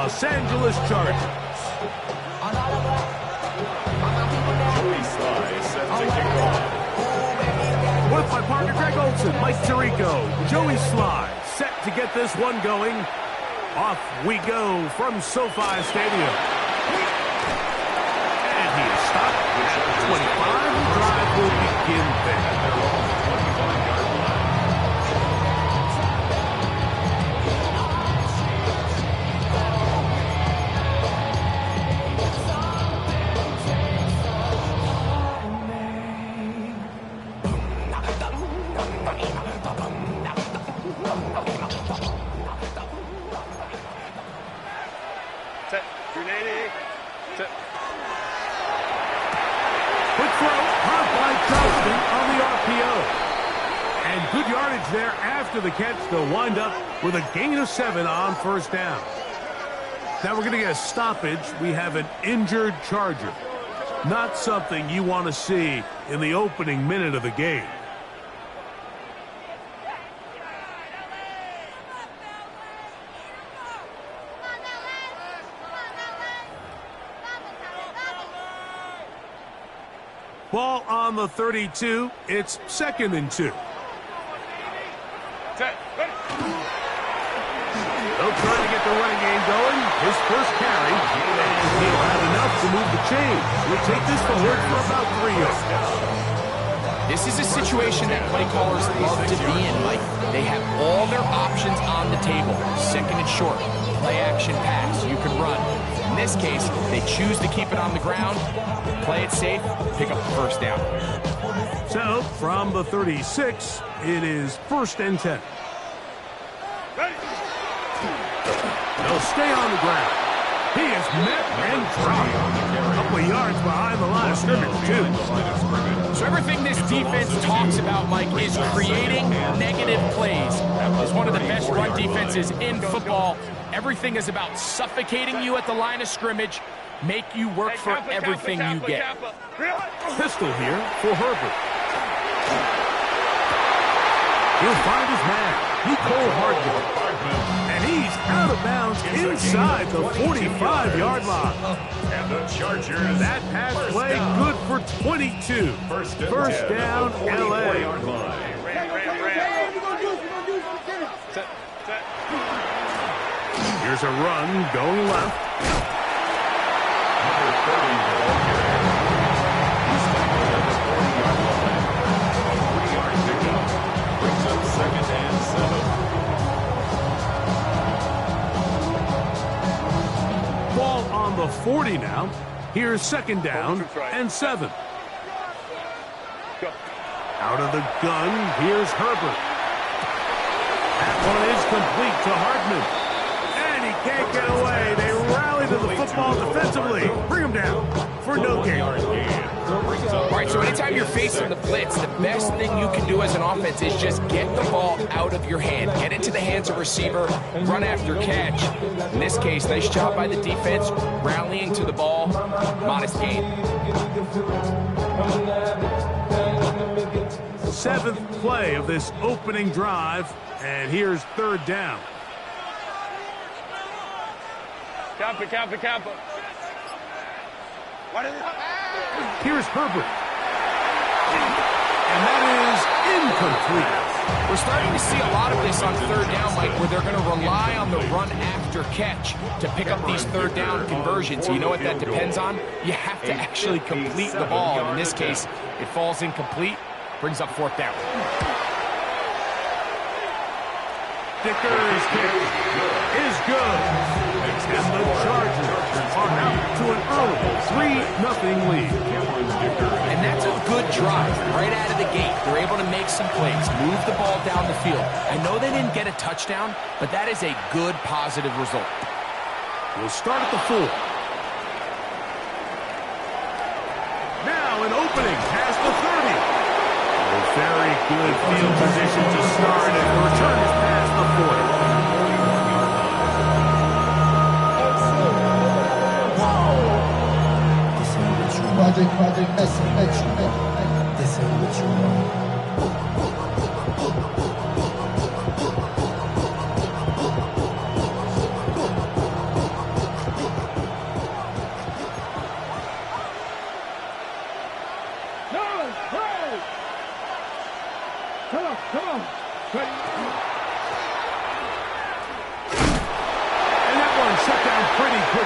Los Angeles Chargers. With my partner Greg Olson, Mike Tirico, Joey Sly, set to get this one going. Off we go from SoFi Stadium. And he is stopped at 25. The drive will begin there. Quick throw, caught by Johnston on the RPO. And good yardage there after the catch. They'll wind up with a gain of 7 on first down. Now we're going to get a stoppage. We have an injured Charger. Not something you want to see in the opening minute of the game. Ball on the 32. It's 2nd and 2. They'll try to get the running game going. His first carry, and he'll have enough to move the chain. We'll take this forward for about 3 yards. This is a situation that play callers love to be in, Mike. They have all their options on the table. 2nd and short, play action pass. You can run. In this case, they choose to keep it on the ground, play it safe, pick up the first down. So, from the 36, it is 1st and 10. They'll stay on the ground. He is met and dropped. A couple of yards behind the line of scrimmage, too. So everything this defense talks about, Mike, is creating negative plays. It's one of the best run defenses in football. Everything is about suffocating you at the line of scrimmage, make you work for everything you get. Pistol here for Herbert. He'll find his man, Nicole Hardman. And he's out of bounds inside the 45-yard line. And the Chargers. That pass play good for 22. First down, L.A. Here's a run going left. Ball on the 40 now. Here's 2nd down and 7. Out of the gun, here's Herbert. That one is complete to Hardman. And he can't get away. They rally to the football defensively. Bring him down for no gain. All right, so anytime you're facing the blitz, the best thing you can do as an offense is just get the ball out of your hand. Get into the hands of receiver, run after catch. In this case, nice job by the defense, rallying to the ball, modest gain. 7th play of this opening drive, and here's 3rd down. Campa. Here's Herbert. And that is incomplete. We're starting to see a lot of this on 3rd down, Mike, where they're going to rely on the run after catch to pick up these 3rd down conversions. You know what that depends on? You have to actually complete the ball. And in this case, it falls incomplete, brings up 4th down. Dicker's kick is good. And the Chargers are out to an early 3-0 lead. And that's a good drive right out of the gate. They're able to make some plays, move the ball down the field. I know they didn't get a touchdown, but that is a good, positive result. We'll start at the 4. Now an opening past the 30. A very good field position to start, and the return is past the 40. Project, this ain't what you want.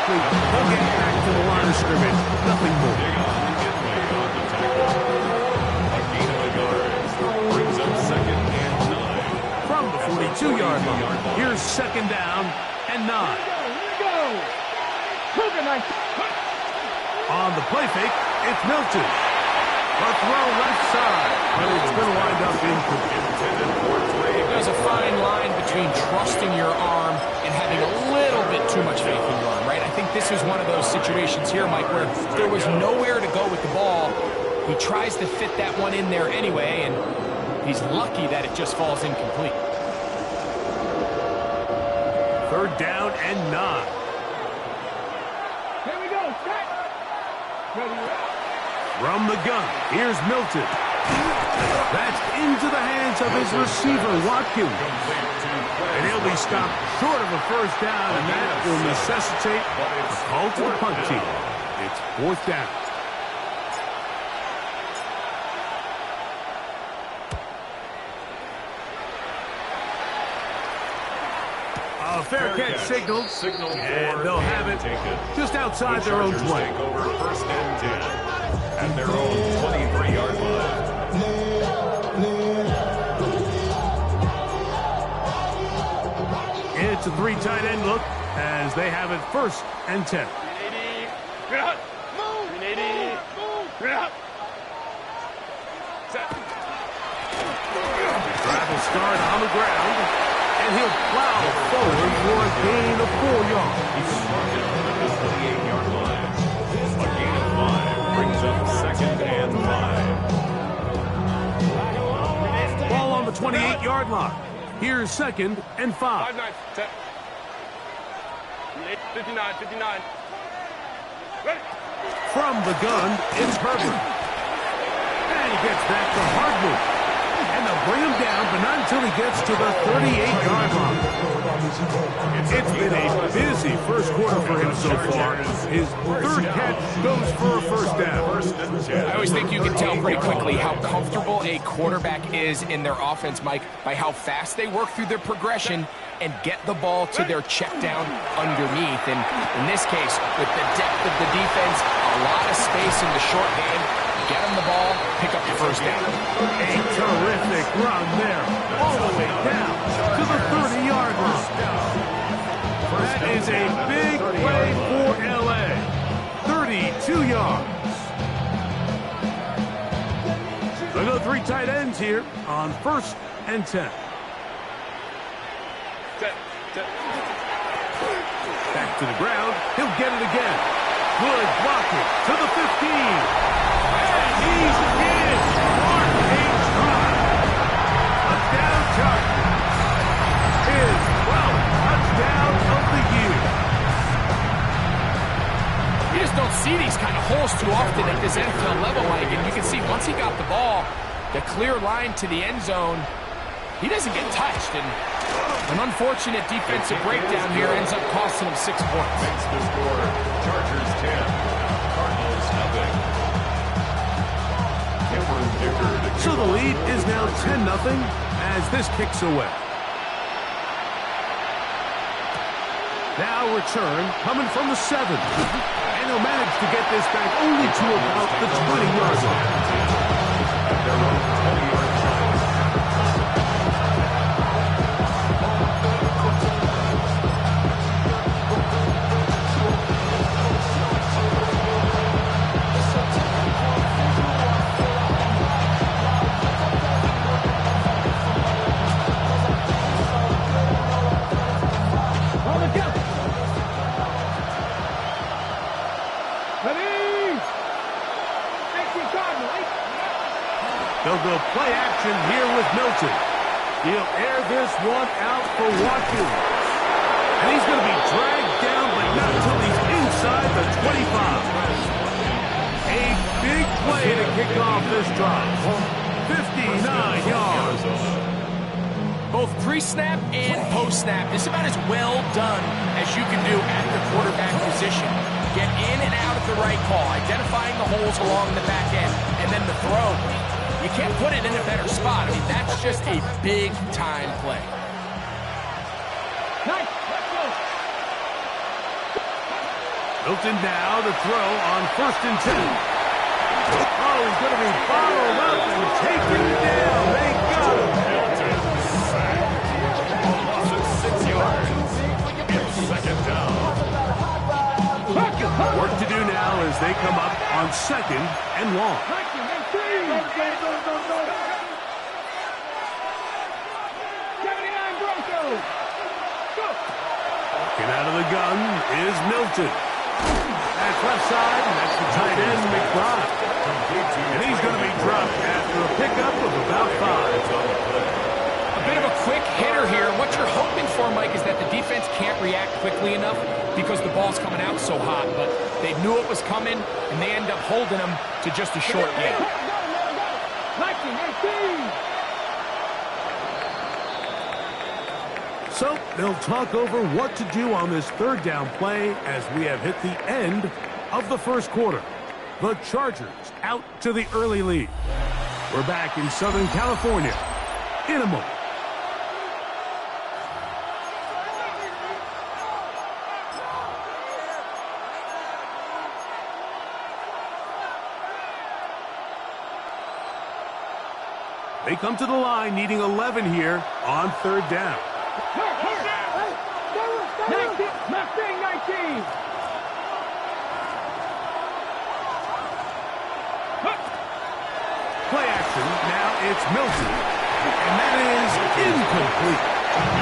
likely he'll get back to the line of scrimmage. Nothing more. A gain of a yard. Brings up 2nd and 9. From the 42-yard line, here's 2nd down and 9. On the play fake, it's Milton. A throw left side, but it's going to wind up incomplete. There's a fine line between trusting your arm and having a little bit too much faith in your arm, right? I think this is one of those situations here, Mike, where there was nowhere to go with the ball. He tries to fit that one in there anyway, and he's lucky that it just falls incomplete. 3rd down and 9. Here we go. Set. From the gun, here's Milton. That's into the hands of his receiver, Watkins. And he'll be stopped short of a 1st down, and that will necessitate a call to the punt team. It's 4th down. A fair catch signaled, and they'll have it just outside their own 20. Over 1st and 10 at their own 23-yard line. It's a 3 tight end look as they have it 1st and 10. Travel start on the ground, and he'll plow forward for a gain of 4 yards. He's marking on the 28-yard line. A gain of 5 brings up 2nd and 5. Ball on the 28-yard line. Here's 2nd and 5. 5-9. 59. 59. From the gun, it's Herbert. And he gets back to Hardman. And they'll bring him down, but not until he gets to the 38-yard line. It's been a busy first quarter for him so far. His 3rd catch goes for a 1st down. I always think you can tell pretty quickly how comfortable a quarterback is in their offense, Mike, by how fast they work through their progression and get the ball to their check down underneath. And in this case, with the depth of the defense, a lot of space in the short game, get them the ball, pick up the 1st down. A terrific run there, all the way down to the 30-yard line. That is a big play for L.A. 32 yards. They'll go 3 tight ends here on 1st and 10. Back to the ground. He'll get it again. Good blocking to the 15. And he's in. What a try. Touchdown Chargers. His 12th touchdown of the year. You just don't see these kind of holes too often at this NFL level, Mike. And you can see once he got the ball, the clear line to the end zone, he doesn't get touched. And an unfortunate defensive breakdown here ends up costing him 6 points. Makes the score. Chargers 10. Cardinals nothing. So the lead is now 10-0 as this kicks away. Now return coming from the 7. And he'll manage to get this back only to about the 20-yard line. At their own 20-yard line. They'll go play action here with Milton. He'll air this one out for Watkins. And he's going to be dragged down, but not until he's inside the 25. A big play to kick off this drive. 59 yards. Both pre-snap and post-snap, this is about as well done as you can do at the quarterback position. Get in and out at the right call, identifying the holes along the back end, and then the throw. You can't put it in a better spot. I mean, that's just a big-time play. Nice. Let's go. Hilton now to throw on 1st and 10. Oh, he's going to be followed up and taken down. They got him. Loss of 6 yards. It's 2nd down. Work to do now as they come up on 2nd and long. Get out of the gun is Milton. That's left side, and that's the tight end, McBride. And he's going to be dropped after a pickup of about 5. A bit of a quick hitter here. What you're hoping for, Mike, is that the defense can't react quickly enough because the ball's coming out so hot. But they knew it was coming, and they end up holding them to just a short gain. So they'll talk over what to do on this 3rd down play as we have hit the end of the 1st quarter. The Chargers out to the early lead. We're back in Southern California in a moment. They come to the line needing 11 here on 3rd down. Play action. Now it's Milton. And that is incomplete.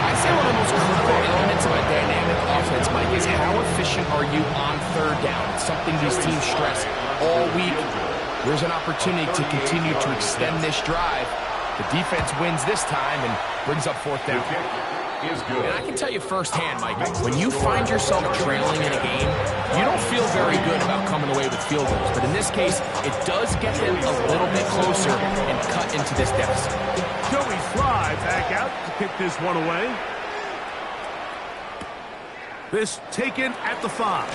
I'd say one of the most critical elements of a dynamic offense, Mike, is how efficient are you on 3rd down? It's something these teams stress all week. There's an opportunity to continue to extend this drive. The defense wins this time and brings up 4th down. And I can tell you firsthand, Mike, when you find yourself trailing in a game, you don't feel very good about coming away with field goals. But in this case, it does get them a little bit closer and cut into this deficit. Joey Fry back out to kick this one away. This taken at the 5.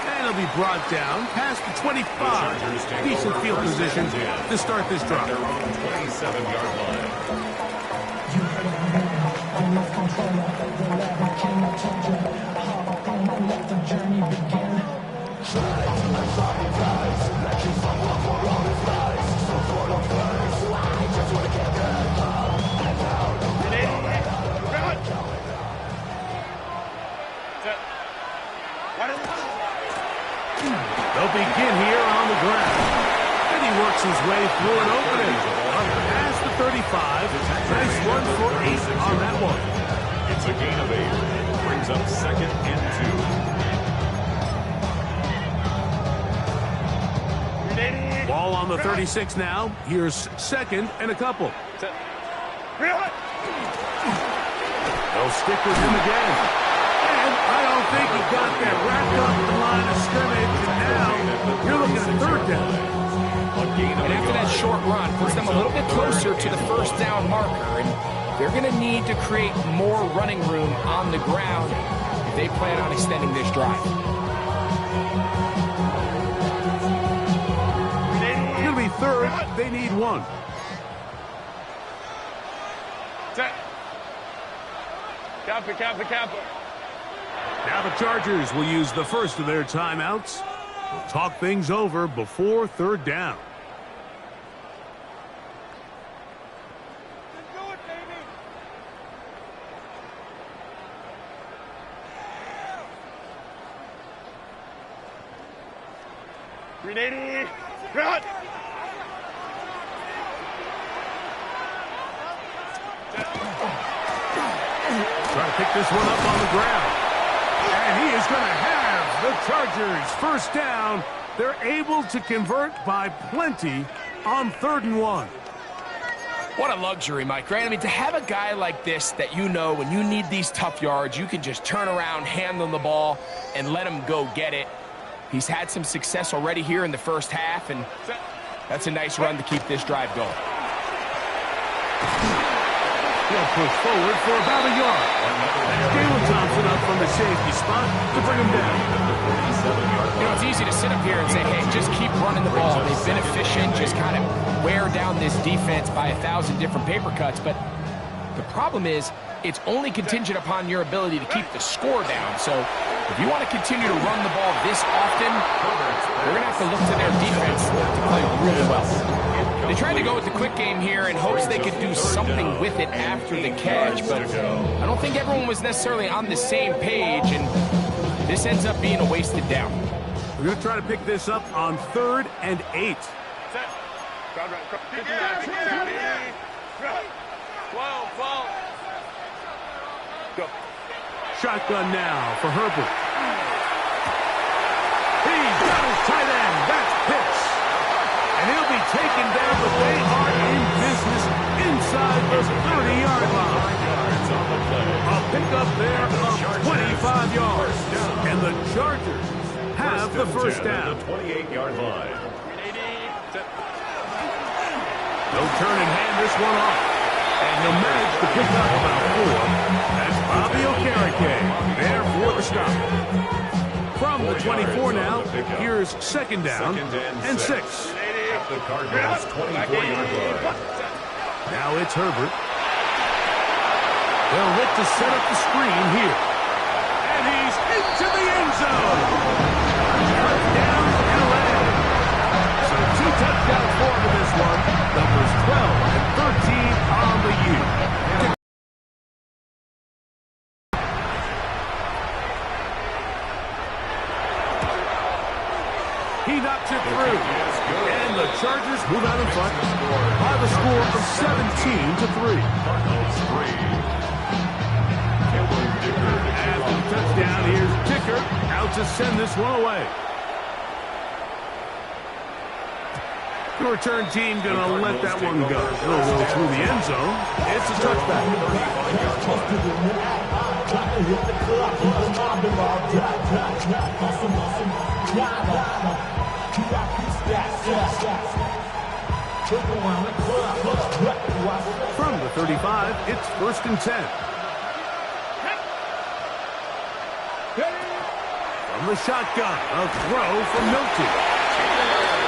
And it'll be brought down past the 25. Decent field position to start this drive. 27-yard line. They'll begin here on the ground. And he works his way through an opening. Up past the 35. Nice run for 8 on that one. It's a gain of 8. Brings up 2nd and 2. Ball on the 36 now. Here's 2nd and a couple. They'll stick with him again. And I don't think he got that wrapped up in the line of scrimmage. And now you're looking at 3rd down. And after that short run, puts them a little bit closer to the 1st down marker. And they're going to need to create more running room on the ground if they plan on extending this drive. It'll be 3rd. They need 1. Kappa. Now the Chargers will use the first of their timeouts. We'll talk things over before 3rd down. Ready, run! Trying to pick this one up on the ground. And he is going to have the Chargers 1st down. They're able to convert by plenty on 3rd and 1. What a luxury, Mike, right? I mean, to have a guy like this that you know when you need these tough yards, you can just turn around, hand them the ball, and let him go get it. He's had some success already here in the 1st half, and that's a nice run to keep this drive going. He'll push forward for about a yard. Jalen Thompson up from the safety spot to bring him down. You know, it's easy to sit up here and say, hey, just keep running the ball. They've been efficient, just kind of wear down this defense by 1,000 different paper cuts, but The problem is, it's only contingent upon your ability to keep the score down. So if you want to continue to run the ball this often, they're going to have to look to their defense to play really well. They tried to go with the quick game here in hopes they could do something with it after the catch, but I don't think everyone was necessarily on the same page, and this ends up being a wasted down. We're going to try to pick this up on 3rd and 8. Shotgun now for Herbert. He's got his tight end. That's Pitts. And he'll be taken down, but they are in business inside the 30-yard line. A pickup there of 25 yards. And the Chargers have the first down. 28-yard line. No turn and hand this one off. And he'll manage to pick up about 4. That's Bobby Okereke there for the stop. From the 24 now, here's 2nd down and 6. At the Cardinals' 24-yard line. Now it's Herbert. They'll look to set up the screen here. And he's into the end zone. Touchdown, LA. So 2 touchdowns for him in this one. Numbers 12 and 13 on the year. He knocks it through. And the Chargers move out in front by the score of 17-3. After the touchdown, here's Dicker out to send this one away. The return team going to let that one go. It'll roll through the end zone. It's a touchback. From the 35, it's 1st and 10. From the shotgun, a throw from Milton.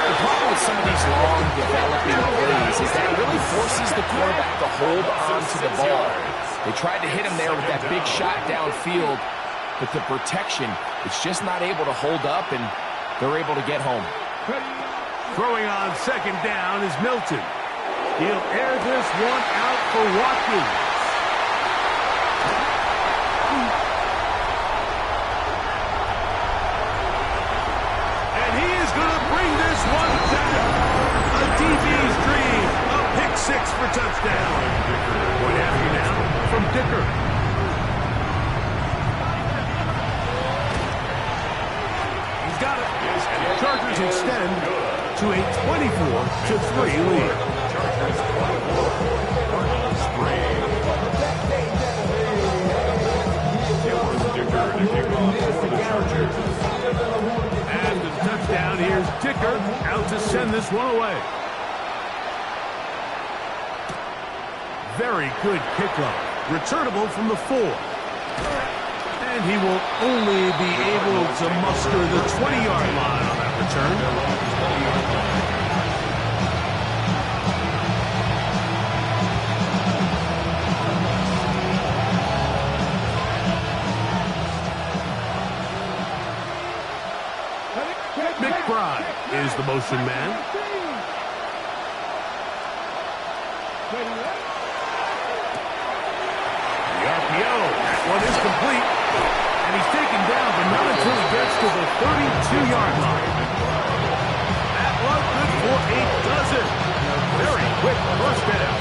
The problem with some of these long developing plays is that it really forces the quarterback to hold on to the ball. They tried to hit him there with that big shot downfield, but the protection, it's just not able to hold up, and they're able to get home. Throwing on 2nd down is Milton. He'll air this one out for Watkins. And he is going to bring this one down. A DB's dream. A pick 6 for touchdown. Point after now from Dicker. He's got it. And the Chargers extend to a 24-3 lead. After the touchdown, here's Dicker out to send this one away. Very good kickoff. Returnable from the 4. And he will only be able to muster the 20-yard line on that return. McBride is the motion man. The RPO, that one is complete. And he's taken down, but not until he gets to the 32-yard line. That one good for 8 dozen. Very quick first down.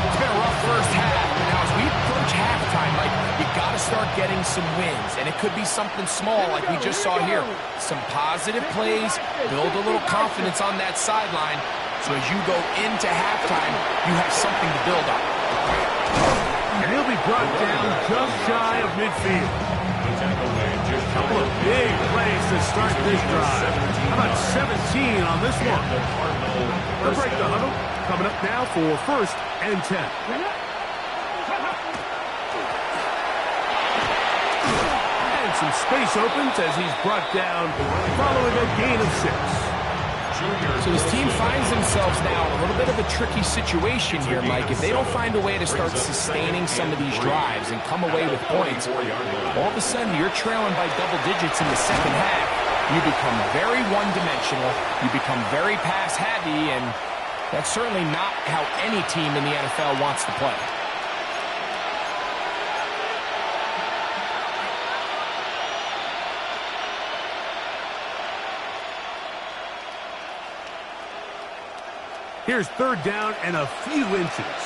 It's been a rough first half, but now as we approach halftime, Mike, you got to start getting some wins, and it could be something small like we just saw here. Some positive plays, build a little confidence on that sideline, so as you go into halftime, you have something to build on. And he'll be brought down just shy of midfield. A couple of big plays to start this drive. How about 17 on this one? They'll break the huddle. Coming up now for 1st and 10. And some space opens as he's brought down following a gain of 6. So this team finds themselves now in a little bit of a tricky situation here, Mike. If they don't find a way to start sustaining some of these drives and come away with points, all of a sudden you're trailing by double digits in the second half. You become very one-dimensional. You become very pass-heavy, and that's certainly not how any team in the NFL wants to play. Here's third down and a few inches.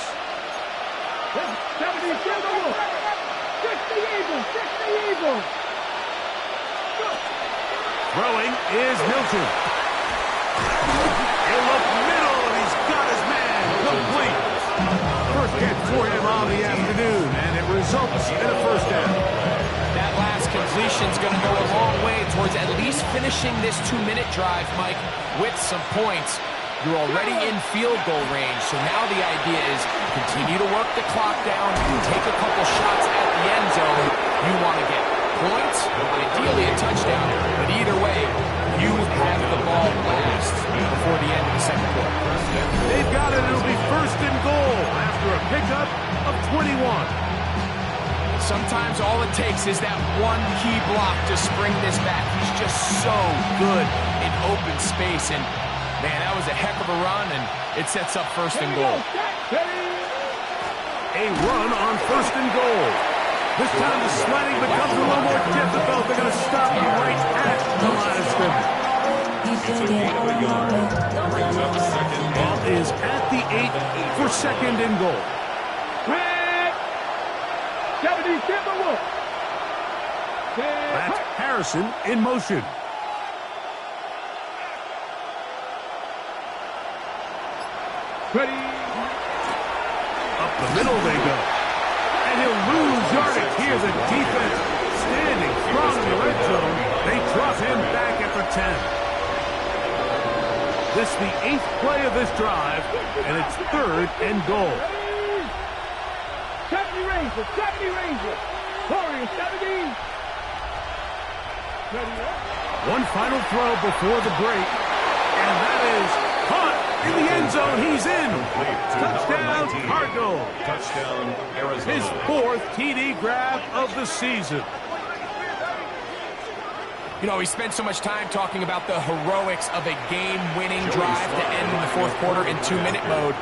Throwing is Hilton. He'll look middle, and he's got his man complete. First catch for him on the afternoon, and it results in a first down. That last completion's going to go a long way towards at least finishing this 2-minute drive, Mike, with some points. You're already in field goal range, so now the idea is continue to work the clock down and take a couple shots at the end zone. You want to get points, ideally a touchdown, but either way, you have the ball last before the end of the second quarter. They've got it. It'll be first and goal after a pickup of 21. Sometimes all it takes is that one key block to spring this back. He's just so good in open space, and man, that was a heck of a run, and it sets up first and goal. A run on first and goal. This time the sledding becomes a little more difficult. They're going to stop you right at the line of scrimmage. Ball is at the 8 for second and goal. That's Harrison in motion. Ready. Up the middle they go. And he'll lose yardage here. The defense standing strong in the red zone. They drop him back at the 10. This is the 8th play of this drive, and it's third and goal. 70 Rangers, 70 Rangers. Warriors, 70. One final throw before the break, and that is caught. In the end zone, he's in. Touchdown, Cardinals. Touchdown, Arizona. His 4th TD grab of the season. You know, we spent so much time talking about the heroics of a game-winning drive to end in the fourth quarter in 2-minute mode.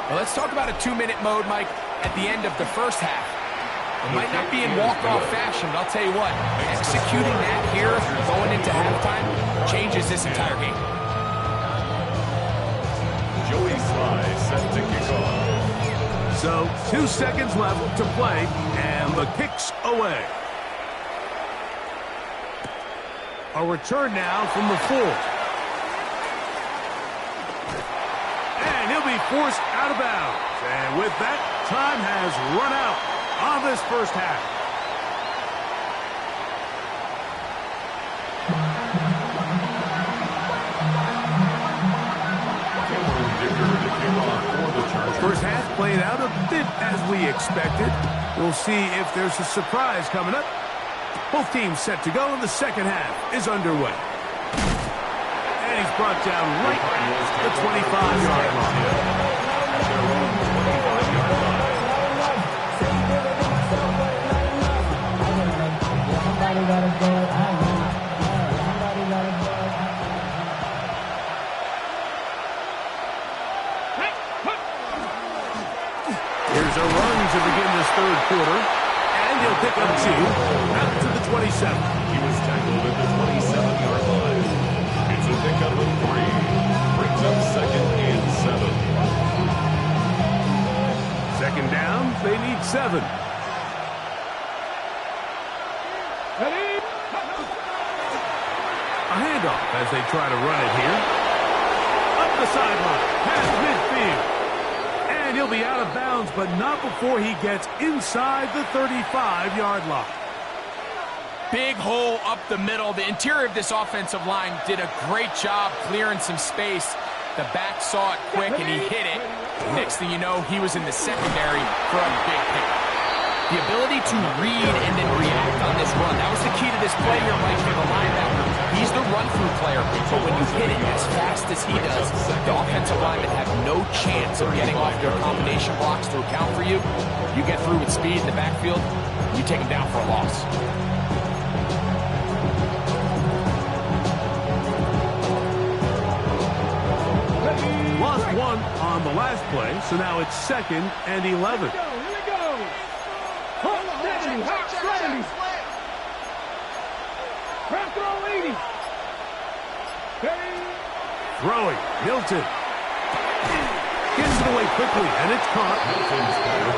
Well, let's talk about a 2-minute mode, Mike, at the end of the first half. It might not be in walk-off fashion, but I'll tell you what, executing that here, going into halftime, changes this entire game. Joey Sly set to kick off. So 2 seconds left to play, and the kick's away. A return now from the 4. And he'll be forced out of bounds. And with that, time has run out on this first half. First half played out a bit as we expected. We'll see if there's a surprise coming up. Both teams set to go, and the second half is underway. And he's brought down right at the 25-yard line. Here's a run to begin this third quarter, and he'll pick up 2 out to the 27. He was tackled at the 27-yard line. It's a pickup of 3. Brings up second and 7. Second down, they need 7. Ready. A handoff as they try to run it here. Up the sideline, past midfield. And he'll be out of bounds, but not before he gets inside the 35-yard line. Big hole up the middle. The interior of this offensive line did a great job clearing some space. The back saw it quick, and he hit it. Next thing you know, he was in the secondary for a big pickup. The ability to read and then react on this run, that was the key to this play here, Mike, for the linebacker. He's the run-through player. but when you hit it as fast as he does, the offensive linemen have no chance of getting off their combination blocks to account for you. You get through with speed in the backfield, you take him down for a loss. Lost one on the last play, so now it's 2nd and 11. Here we go. Hot 70, hot 70. Crap throw 80. Ready. Throwing, Milton. Gets it away quickly, and it's caught.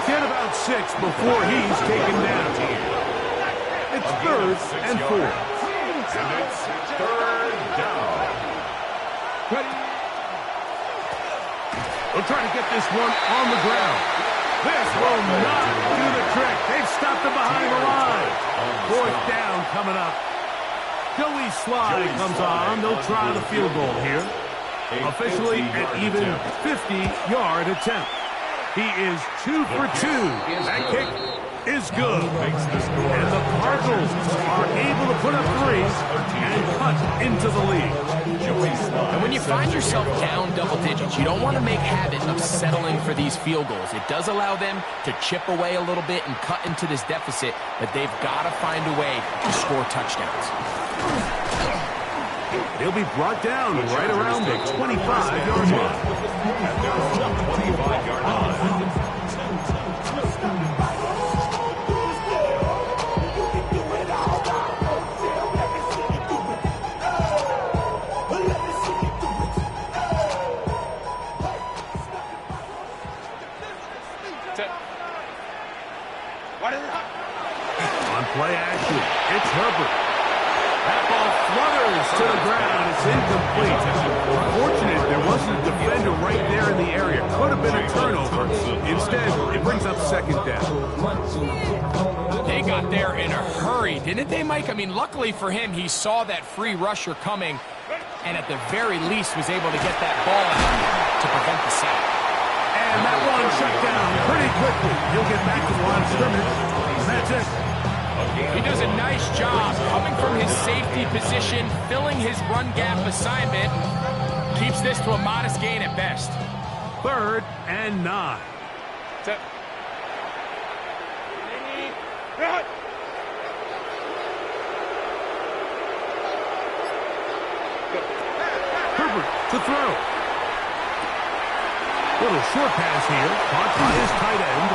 Get about 6 before he's taken down. It's 3rd and 4. And it's 3rd down. Ready. They'll try to get this one on the ground. This will not do the trick. They've stopped him behind the line. 4th down coming up. Joey Slide comes on. They'll try the field goal here. Officially an even 50-yard attempt. He is 2 for 2. That kick is good. And the Cardinals are able to put up 3s and cut into the lead. And when you find yourself down double digits, you don't want to make habit of settling for these field goals. It does allow them to chip away a little bit and cut into this deficit, but they've got to find a way to score touchdowns. He'll be brought down right around the 25-yard line. At their own 25-yard line. On play action, it's Herbert. That ball flutters to the ground. It's incomplete. Unfortunate there wasn't a defender right there in the area. Could have been a turnover. Instead, it brings up 2nd down. They got there in a hurry, didn't they, Mike? I mean, luckily for him, he saw that free rusher coming and at the very least was able to get that ball out to prevent the sack. And that one shut down pretty quickly. He'll get back to the line of scrimmage. That's it. He does a nice job coming from his safety position, filling his run gap assignment. Keeps this to a modest gain at best. 3rd and 9. Herbert to throw. Little short pass here, caught by his tight end.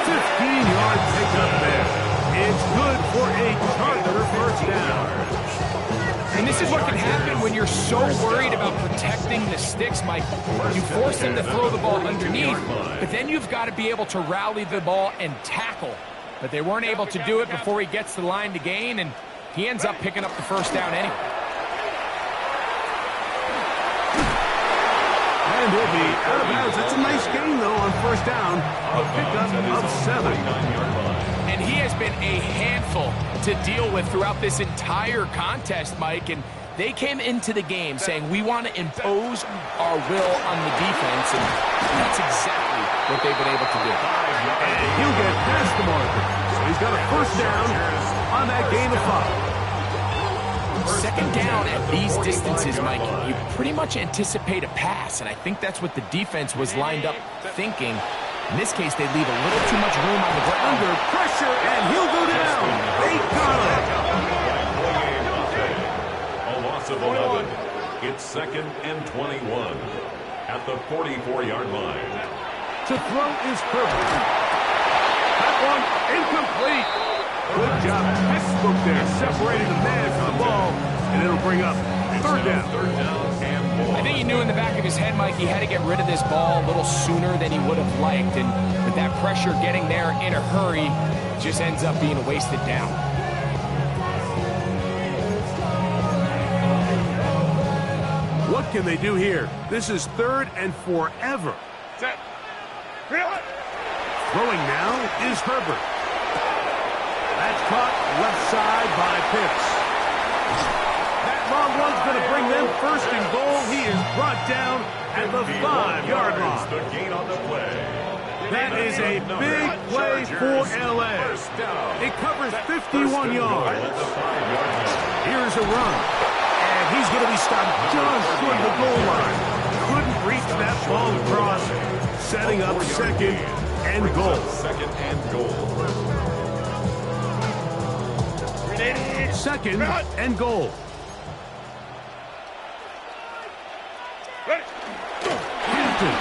15-yard pickup there. It's good for a Charger 1st down. And this is what can happen when you're so worried about protecting the sticks, Mike. You force him to throw the ball underneath, but then you've got to be able to rally the ball and tackle. But they weren't able to do it before he gets the line to gain, and he ends up picking up the 1st down anyway. And he'll be out of bounds. It's a nice gain, though, on 1st down. A pickup of 7. And he has been a handful to deal with throughout this entire contest, Mike. And they came into the game saying, we want to impose our will on the defense. And that's exactly what they've been able to do. And he'll get past the marker. So he's got a 1st down on that gain of 5. 2nd down at these distances, Mike, you pretty much anticipate a pass, and I think that's what the defense was lined up thinking. In this case, they leave a little too much room on the ground. Under pressure, and he'll go down. They got him. A loss of 11. It's 2nd and 21 at the 44-yard line. To throw is Herbert. That one incomplete. Good job. Textbook there, separating the man from the ball, and it'll bring up 3rd down. I think he knew in the back of his head, Mike, he had to get rid of this ball a little sooner than he would have liked, and with that pressure getting there in a hurry, it just ends up being a wasted down. What can they do here? This is 3rd and forever. Throwing now is Herbert. That's caught left side by Pitts. That long one's going to bring them 1st and goal. He is brought down at the 5-yard line. The gain on the play. That is a big play for LA. It covers 51 yards. Here's a run. And And he's going to be stopped just short of the goal line. Couldn't reach that ball across, setting up second and goal. Second and goal. Second and goal. Hampton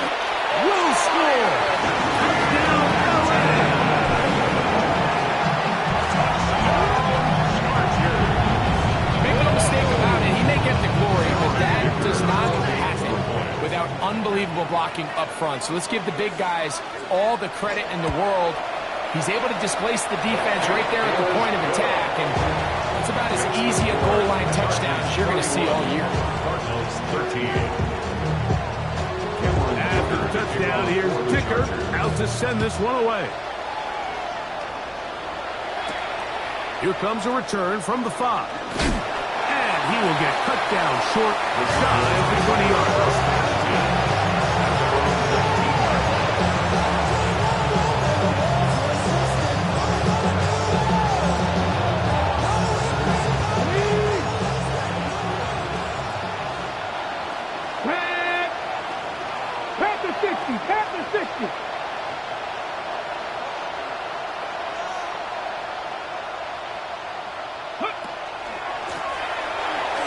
will score. Touchdown, LA. Make no mistake about it, he may get the glory, but that does not happen without unbelievable blocking up front. So let's give the big guys all the credit in the world. He's able to displace the defense right there at the point of attack, and it's about as easy a goal line touchdown as you're going to see all year. Cardinals 13. After the touchdown, here's Dicker out to send this one away. Here comes a return from the 5. And he will get cut down short, shy of the 20 yards.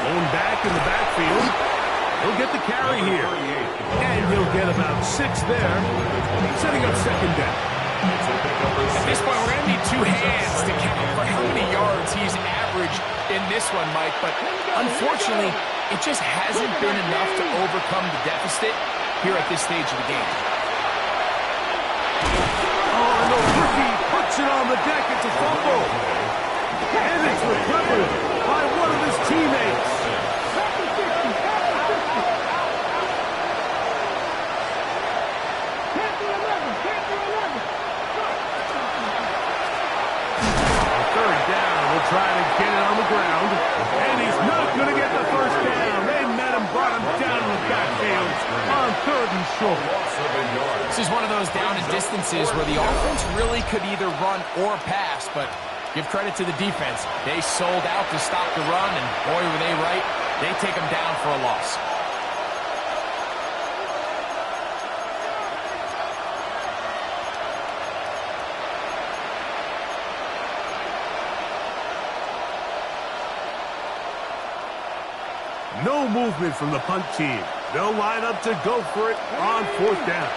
Going back in the backfield. He'll get the carry here. And he'll get about 6 there, setting up second down. At this point, we're going to need 2 hands to count for how many yards he's averaged in this one, Mike. But unfortunately, it just hasn't been enough to overcome the deficit here at this stage of the game. Oh, and the rookie puts it on the deck. It's a fumble. And it's recovered by one of his teammates. Third down, we'll try to get it on the ground. And he's not going to get the first down. They met him, brought him down in the backfield on 3rd and short. This is one of those down and distances where the offense really could either run or pass, but give credit to the defense. They sold out to stop the run, and boy, were they right. They take them down for a loss. No movement from the punt team. They'll line up to go for it on 4th down.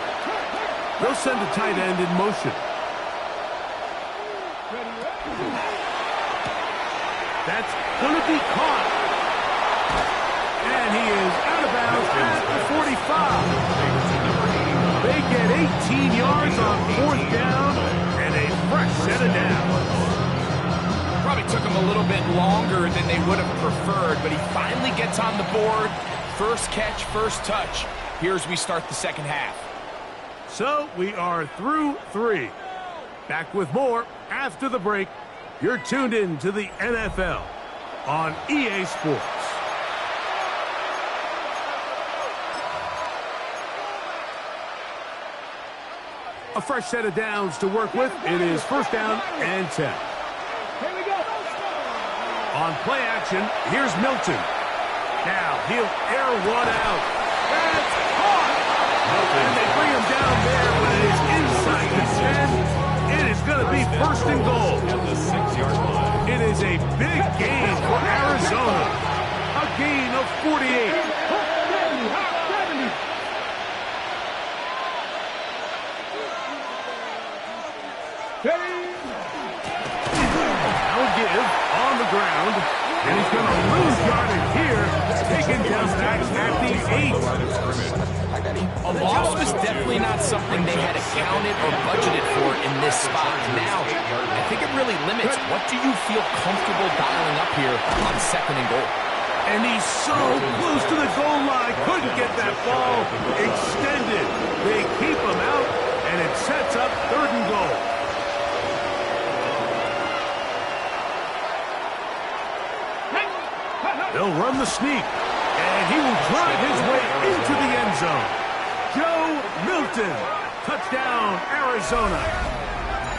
They'll send the tight end in motion. That's going to be caught. And he is out of bounds at the 45. They get 18 yards on 4th down and a fresh set of downs. Probably took him a little bit longer than they would have preferred, but he finally gets on the board. First catch, first touch. Here's we start the second half. So we are through 3. Back with more after the break. You're tuned in to the NFL on EA Sports. A fresh set of downs to work with. It is 1st down and 10. Here we go. On play action, here's Milton. Now he'll air one out. That's caught! And they bring him down there, but it is inside the 10. It is going to be 1st and goal. At the 6-yard line. It is a big gain for Arizona. A gain of 48. Now give on the ground. And he's going to lose yardage here. Taken down back at the 8. A loss was definitely not something they had accounted or budgeted for in this spot. Now, I think it really limits what do you feel comfortable dialing up here on 2nd and goal. And he's so close to the goal line. Couldn't get that ball extended. They keep him out, and it sets up 3rd and goal. They'll run the sneak, and he will drive his way into the end zone. Joe Milton, touchdown, Arizona.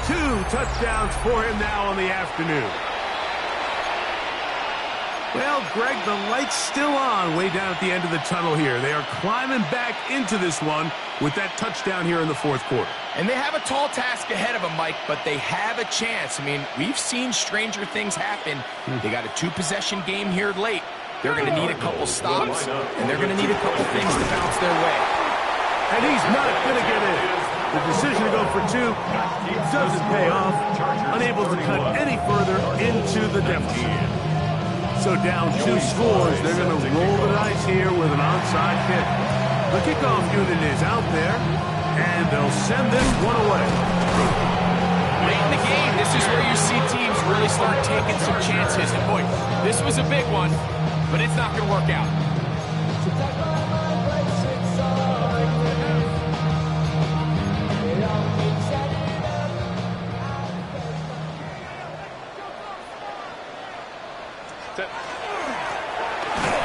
2 touchdowns for him now on the afternoon. Well, Greg, the light's still on way down at the end of the tunnel here. They are climbing back into this one with that touchdown here in the fourth quarter. And they have a tall task ahead of them, Mike, but they have a chance. I mean, we've seen stranger things happen. They got a two-possession game here late. They're going to need a couple stops, and they're going to need a couple things to bounce their way. And he's not going to get in. The decision to go for two doesn't pay off. Unable to cut any further into the deficit. So down 2 scores, they're going to roll the dice here with an onside kick. The kickoff unit is out there, and they'll send this one away. Late in the game, this is where you see teams really start taking some chances. And boy, this was a big one, but it's not going to work out.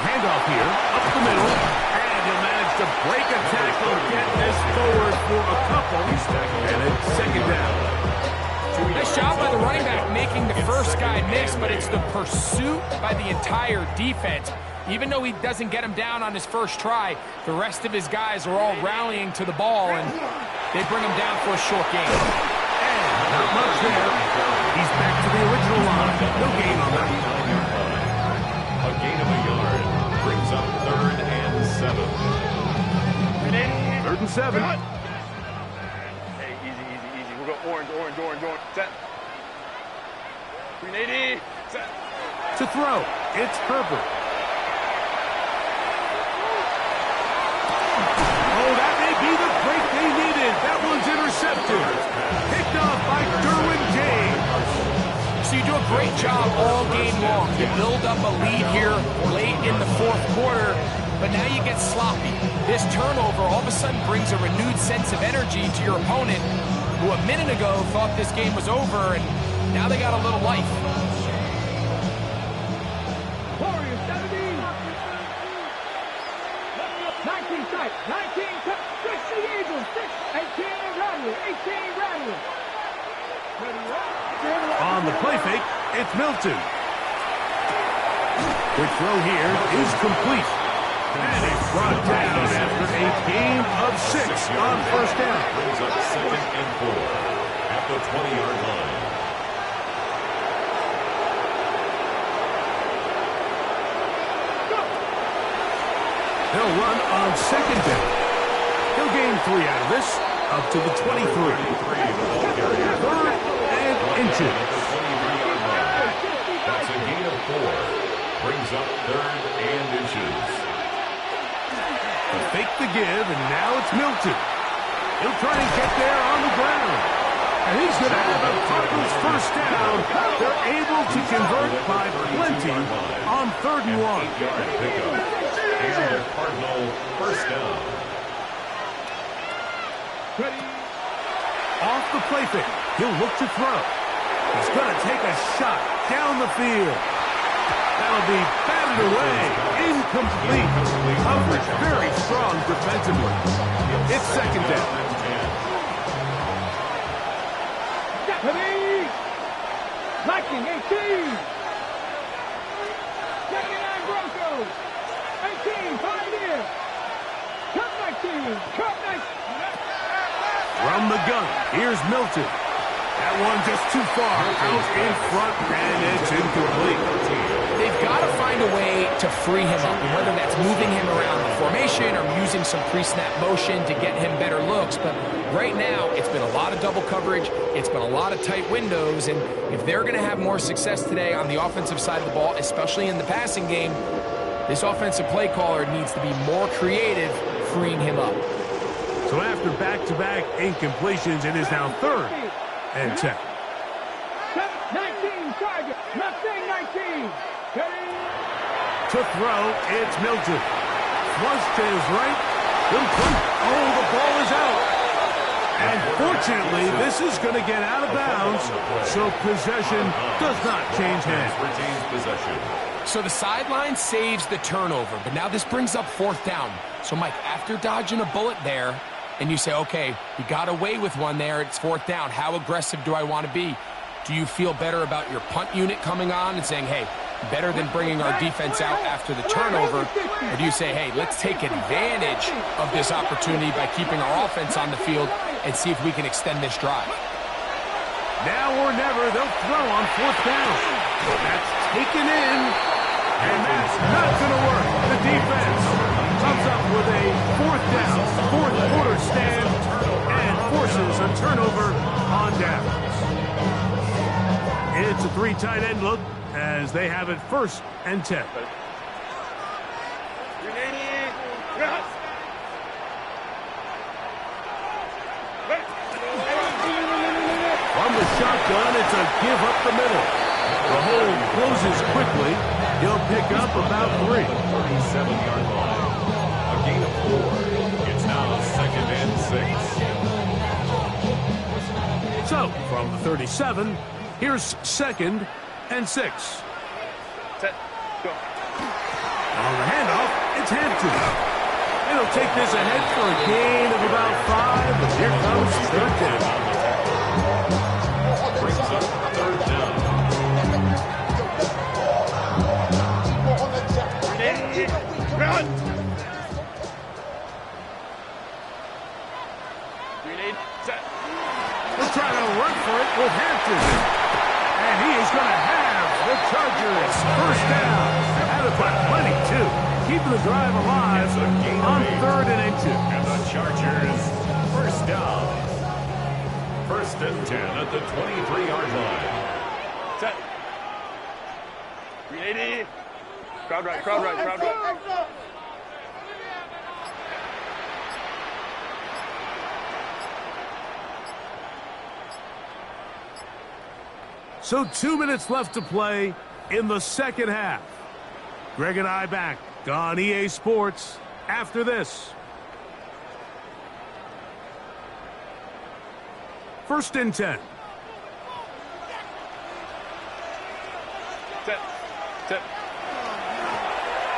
Handoff here, up the middle, and he'll manage to break a tackle, get this forward for a couple, and it's second down. Nice job by the running back making the first guy miss, but it's the pursuit by the entire defense. Even though he doesn't get him down on his first try, the rest of his guys are all rallying to the ball, and they bring him down for a short gain. And not much there. He's back to the original line. No gain on that. A gain of a yard brings up 3rd and 7. 3rd and 7. Hey, easy. We'll go orange. Set. 380. Set. To throw, it's Herbert. Oh, that may be the break they needed. That one's intercepted. Picked off by Derwin James. So you do a great job all game long. You build up a lead here late in the fourth quarter, but now you get sloppy. This turnover all of a sudden brings a renewed sense of energy to your opponent, who a minute ago thought this game was over, and now they got a little life. Warriors 17. 19 strike. 19 cut. 6 the Eagles. 6. 18 Radley. 18 Radley. On the play fake, it's Milton. Quick throw here is complete. And it's brought down after a gain of 6 on first down. Brings up 2nd and 4 at the 20-yard line. They'll run on 2nd down. He'll gain 3 out of this, up to the 23. 3rd and inches. That's a gain of 4. Brings up 3rd and inches. To fake the give, and now it's Milton. He'll try and get there on the ground. And he's going to have a Cardinals first down. They're able to convert by plenty on 3rd and 1. And a Cardinal first down. Ready. Off the play fake, he'll look to throw. He's going to take a shot down the field. That'll be batted away. Incomplete. Coverage very strong defensively. It's 2nd down. Ready. Lightning 18. 79 Broncos. 18. 5 in. Cut 19. Cut 19. From the gun, here's Milton. That one just too far. Out in front, and it's incomplete. They've got to find a way to free him up, and whether that's moving him around the formation or using some pre-snap motion to get him better looks. But right now, it's been a lot of double coverage. It's been a lot of tight windows, and if they're going to have more success today on the offensive side of the ball, especially in the passing game, this offensive play caller needs to be more creative freeing him up. So after back-to-back incompletions, it is now 3rd and 10. 19 target. Nothing 19. Ready. To throw, it's Milton. Flush to his right. Little punt. Oh, the ball is out. And fortunately, this is going to get out of bounds, so possession does not change hands. Retains possession. So the sideline saves the turnover, but now this brings up 4th down. So, Mike, after dodging a bullet there, and you say, okay, we got away with one there, it's 4th down. How aggressive do I want to be? Do you feel better about your punt unit coming on and saying, hey, better than bringing our defense out after the turnover? Or do you say, hey, let's take advantage of this opportunity by keeping our offense on the field and see if we can extend this drive? Now or never, they'll throw on 4th down. That's taken in, and that's not going to work. The defense comes up with a 4th down, 4th quarter stand, and forces a turnover on down. It's a 3 tight end look as they have it 1st and 10. From the shotgun, it's a give up the middle. The hole closes quickly. He'll pick up about 3. 37-yard line. A gain of 4. It's now 2nd and 6. So, from the 37, here's 2nd and 6. Set. Go. On the handoff, it's Hampton. It'll take this ahead for a gain of about 5, and here comes 3rd down. Brings up 3rd down. Run! Set. They're trying to run for it with Hampton. And he is going to have the Chargers 1st down. Had it by plenty, too. Keeping the drive alive on 3rd and 2. And the Chargers 1st down. 1st and 10 at the 23-yard line. Set. 380. Crowd right, crowd right, crowd right. So 2 minutes left to play in the 2nd half. Greg and I back on EA Sports after this. 1st and 10. Set. Set.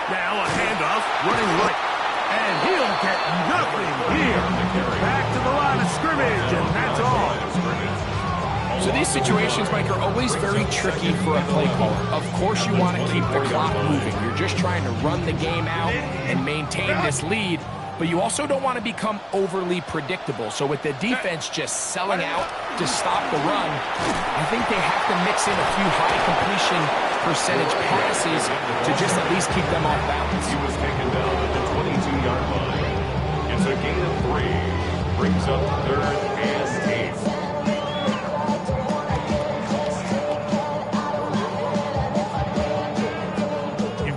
Now a handoff, running right. And he'll get nothing here. Back to the line of scrimmage, and that's all. So these situations, Mike, are always very tricky for a play caller. Of course you want to keep the clock moving. You're just trying to run the game out and maintain this lead, but you also don't want to become overly predictable. So with the defense just selling out to stop the run, I think they have to mix in a few high completion percentage passes to just at least keep them off balance. He was taken down at the 22-yard line. It's a gain of 3. Brings up 3rd and 8.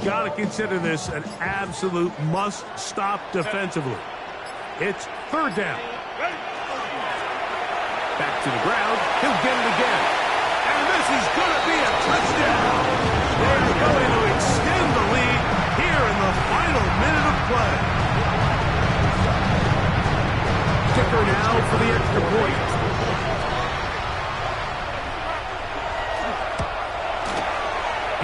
Got to consider this an absolute must-stop defensively. It's 3rd down. Back to the ground. He'll get it again. And this is going to be a touchdown. They're going to extend the lead here in the final minute of play. Kicker now for the extra point.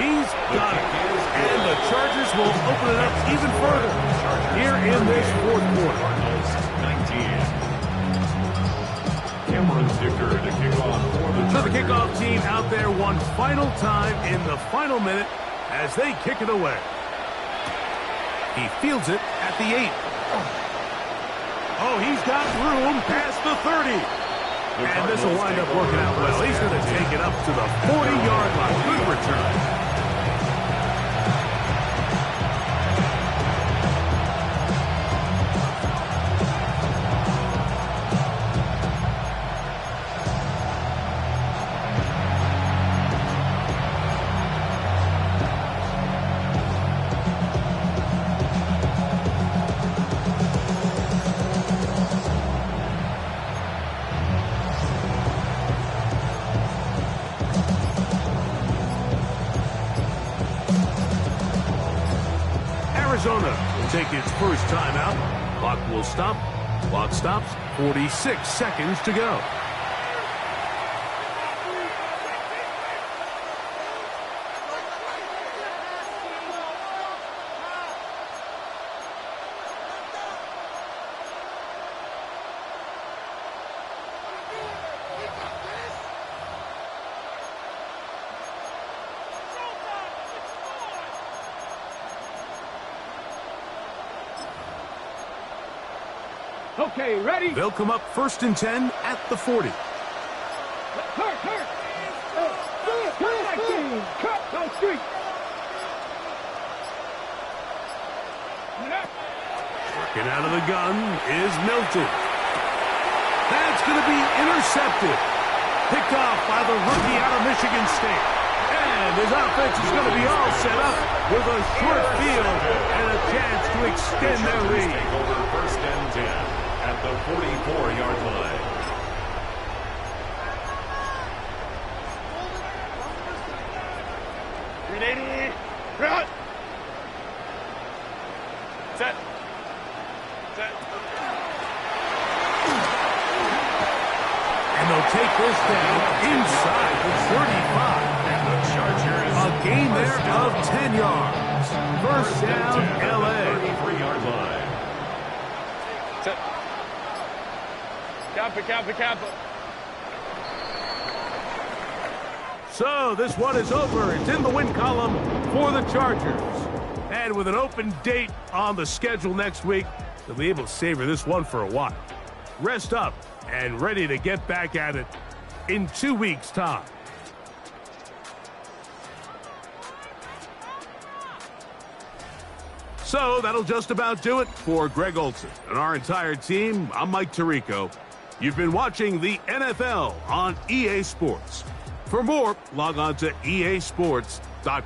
He's got it. And the Chargers will open it up even further here in this 4th quarter. 19. Cameron Dicker to kick off for the So the kickoff team out there one final time in the final minute as they kick it away. He fields it at the 8. Oh, he's got room past the 30. And this will wind up working out well. He's going to take it up to the 40-yard line. Good return. Arizona will take its first timeout. Clock will stop. Clock stops. 46 seconds to go. Okay, ready? They'll come up 1st and 10 at the 40. Hurt. Cut 19. Cut. Go street. Working out of the gun is Milton. That's going to be intercepted. Picked off by the rookie out of Michigan State. And his offense is going to be all set up with a short field and a chance to extend their lead. Take over 1st and 10 at the 44-yard line. Ready? Run! Set. And they'll take this down inside the 35. And the Chargers. A gain there of 10 yards. 1st down, LA. 33-yard line. Set. Kappa. So this one is over. It's in the win column for the Chargers. And with an open date on the schedule next week, they'll be able to savor this one for a while. Rest up and ready to get back at it in 2 weeks' time. So that'll just about do it for Greg Olson and our entire team. I'm Mike Tirico. You've been watching the NFL on EA Sports. For more, log on to easports.com.